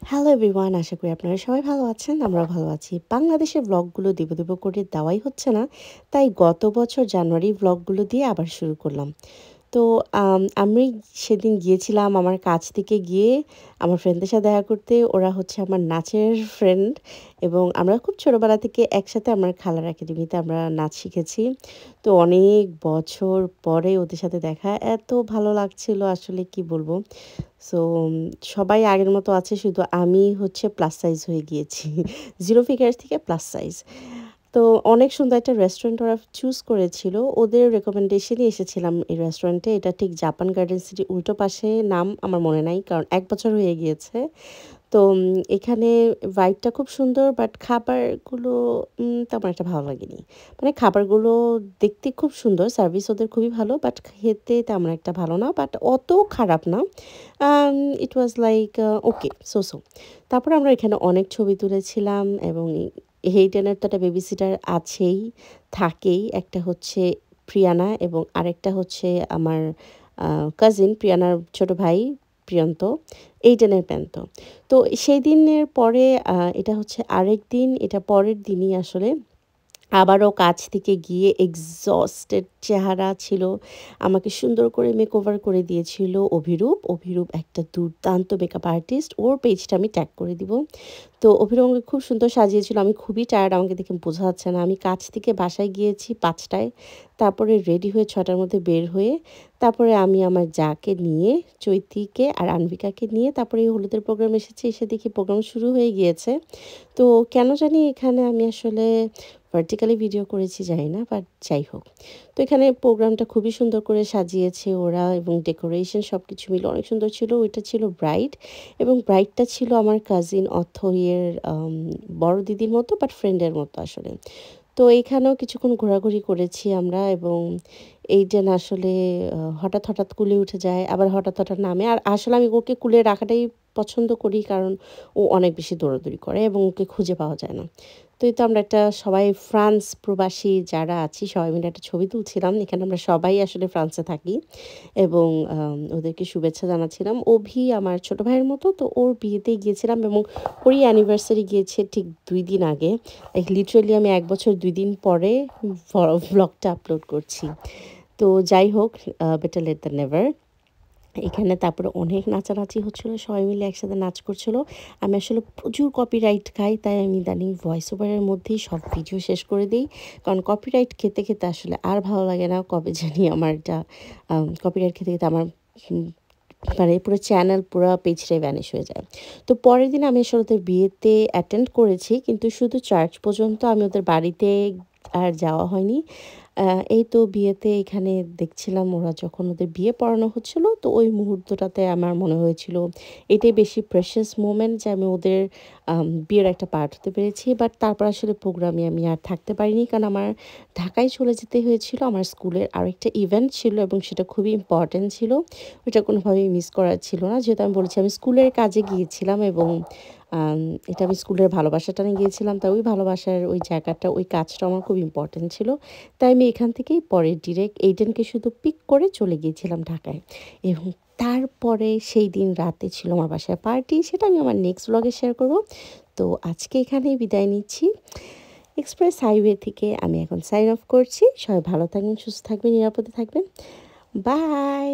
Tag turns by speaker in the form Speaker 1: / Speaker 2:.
Speaker 1: Hello everyone, আশা করি আপনারা সবাই ভালো আছেন। আমরাও ভালো আছি। বাংলাদেশের ব্লগগুলো দেব করে দেওয়াই হচ্ছে না, তাই গত বছর জানুয়ারি ব্লগগুলো দিয়ে আবার শুরু করলাম। তো আমি সেদিন গিয়েছিলাম আমার কাছ থেকে গিয়ে আমার ফ্রেন্ডদের সাথে দেখা করতে। ওরা হচ্ছে আমার নাচের ফ্রেন্ড এবং আমরা খুব ছোটোবেলা থেকে একসাথে আমার খালার একাডেমিতে আমরা নাচ শিখেছি। তো অনেক বছর পরে ওদের সাথে দেখা, এত ভালো লাগছিল আসলে কি বলবো। সো সবাই আগের মতো আছে, শুধু আমি হচ্ছে প্লাস সাইজ হয়ে গিয়েছি। 0 ফিগার্স থেকে প্লাস সাইজ। তো অনেক সুন্দর একটা রেস্টুরেন্ট ওরা চুজ করেছিল। ওদের রেকমেন্ডেশনই এসেছিলাম এই রেস্টুরেন্টে। এটা ঠিক জাপান গার্ডেন সিটির উল্টো পাশে, নাম আমার মনে নাই কারণ ১ বছর হয়ে গিয়েছে। তো এখানে ভাইবটা খুব সুন্দর, বাট খাবারগুলো তেমন একটা ভালো লাগেনি। মানে খাবারগুলো দেখতে খুব সুন্দর, সার্ভিস ওদের খুবই ভালো, বাট খেতে তেমন একটা ভালো না, বাট অত খারাপ না। ইট ওয়াজ লাইক ওকে, সো। তারপরে আমরা এখানে অনেক ছবি তুলেছিলাম এবং হেইডেনের তো একটা বেবি সিটার আছেই, থাকেই। একটা হচ্ছে প্রিয়ানা এবং আরেকটা হচ্ছে আমার কাজিন, প্রিয়ানার ছোট ভাই প্রিয়ন্ত, এইডেনের প্যান্ত। তো সেই দিনের পরে এটা হচ্ছে আরেক দিন, এটা পরের দিনই আসলে আবারও কাছ থেকে গিয়ে এক্সস্টেড চেহারা ছিল। আমাকে সুন্দর করে মেকওভার করে দিয়েছিল অভিরূপ। অভিরূপ একটা দুর্দান্ত মেকআপ আর্টিস্ট। ওর পেজটা আমি ট্যাগ করে দিব। তো অভিরূপ আমাকে খুব সুন্দর সাজিয়েছিল। আমি খুবই টায়ার্ড, আমাকে দেখে বোঝা যাচ্ছে না। আমি কাছ থেকে বাসায় গিয়েছি ৫টায়। তারপরে রেডি হয়ে ৬টার মধ্যে বের হয়ে তারপরে আমি আমার জাকে নিয়ে, চৈতিকে আর আনভিকাকে নিয়ে তারপরে এই হলুদের প্রোগ্রাম এসেছে। এসে দেখি প্রোগ্রাম শুরু হয়ে গিয়েছে। তো কেন জানি এখানে আমি আসলে ভার্টিক্যালি ভিডিও করেছি জানি না, বাট যাই হোক। তো এখানে প্রোগ্রামটা খুবই সুন্দর করে সাজিয়েছে ওরা এবং ডেকোরেশন সব কিছু মিলে অনেক সুন্দর ছিল। ওইটা ছিল ব্রাইড এবং ব্রাইডটা ছিল আমার কাজিন অথইয়ের বড় দিদির মতো, বাট ফ্রেন্ডের মতো আসলে। তো এইখানেও কিছুক্ষণ ঘোরাঘুরি করেছি আমরা এবং এইডেন আসলে হঠাৎ কুলে উঠে যায়, আবার হঠাৎ নামে। আর আসলে আমি ওকে কুলে রাখাটাই পছন্দ করি, কারণ ও অনেক বেশি দৌড়াদৌড়ি করে এবং ওকে খুঁজে পাওয়া যায় না। তো এই তো আমরা একটা সবাই ফ্রান্স প্রবাসী যারা আছি সবাই মিলে একটা ছবি তুলছিলাম। এখানে আমরা সবাই আসলে ফ্রান্সে থাকি এবং ওদেরকে শুভেচ্ছা জানাচ্ছিলাম। অভি আমার ছোট ভাইয়ের মতো, তো ওর বিয়েতে গিয়েছিলাম এবং ওরই অ্যানিভার্সারি গিয়েছে ঠিক ২ দিন আগে। লিটারেলি আমি ১ বছর ২ দিন পরে ভ্লগটা আপলোড করছি। তো যাই হোক, বেটার লেট দ্যান নেভার। এখানে তারপরে অনেক নাচানাচি হচ্ছিল, সবাই মিলে একসাথে নাচ করছিল। আমি আসলে প্রচুর কপিরাইট খাই, তাই আমি ইদানিং ভয়েস ওভারের মধ্যেই সব ভিডিও শেষ করে দিই, কারণ কপিরাইট খেতে খেতে আসলে আর ভালো লাগে না। কবে জানি আমার এটা কপিরাইট খেতে খেতে আমার মানে পুরো চ্যানেল পুরো পেজটাই ভ্যানিশ হয়ে যায়। তো পরের দিন আমি আসলে ওদের বিয়েতে অ্যাটেন্ড করেছি, কিন্তু শুধু চার্চ পর্যন্ত, আমি ওদের বাড়িতে আর যাওয়া হয়নি। এই তো বিয়েতে এখানে দেখছিলাম ওরা যখন ওদের বিয়ে পড়ানো হচ্ছিল, তো ওই মুহূর্তটাতে আমার মনে হয়েছিল এটাই বেশি প্রেশাস মোমেন্ট যে আমি ওদের বিয়ের একটা পার্ট হতে পেরেছি। বাট তারপর আসলে প্রোগ্রামে আমি আর থাকতে পারিনি, কারণ আমার ঢাকায় চলে যেতে হয়েছিল। আমার স্কুলের আরেকটা ইভেন্ট ছিল এবং সেটা খুবই ইম্পর্ট্যান্ট ছিল। ওইটা কোনোভাবেই মিস করার ছিল না, যেহেতু আমি বলেছি আমি স্কুলের কাজে গিয়েছিলাম এবং এটা আমি স্কুলের ভালোবাসাটা নিয়ে গিয়েছিলাম। তাই ওই ভালোবাসার ওই জায়গাটা, ওই কাজটা আমার খুব ইম্পর্ট্যান্ট ছিল। তাই আমি এখান থেকেই পরে ডিরেক্ট এইডেনকে শুধু পিক করে চলে গিয়েছিলাম ঢাকায় এবং তারপরে সেই দিন রাতে ছিল আমার বাসায় পার্টি। সেটা আমি আমার নেক্সট ব্লগে শেয়ার করব। তো আজকে এখানেই বিদায় নিচ্ছি। এক্সপ্রেস হাইওয়ে থেকে আমি এখন সাইন অফ করছি। সবাই ভালো থাকবেন, সুস্থ থাকবেন, নিরাপদে থাকবেন। বাই।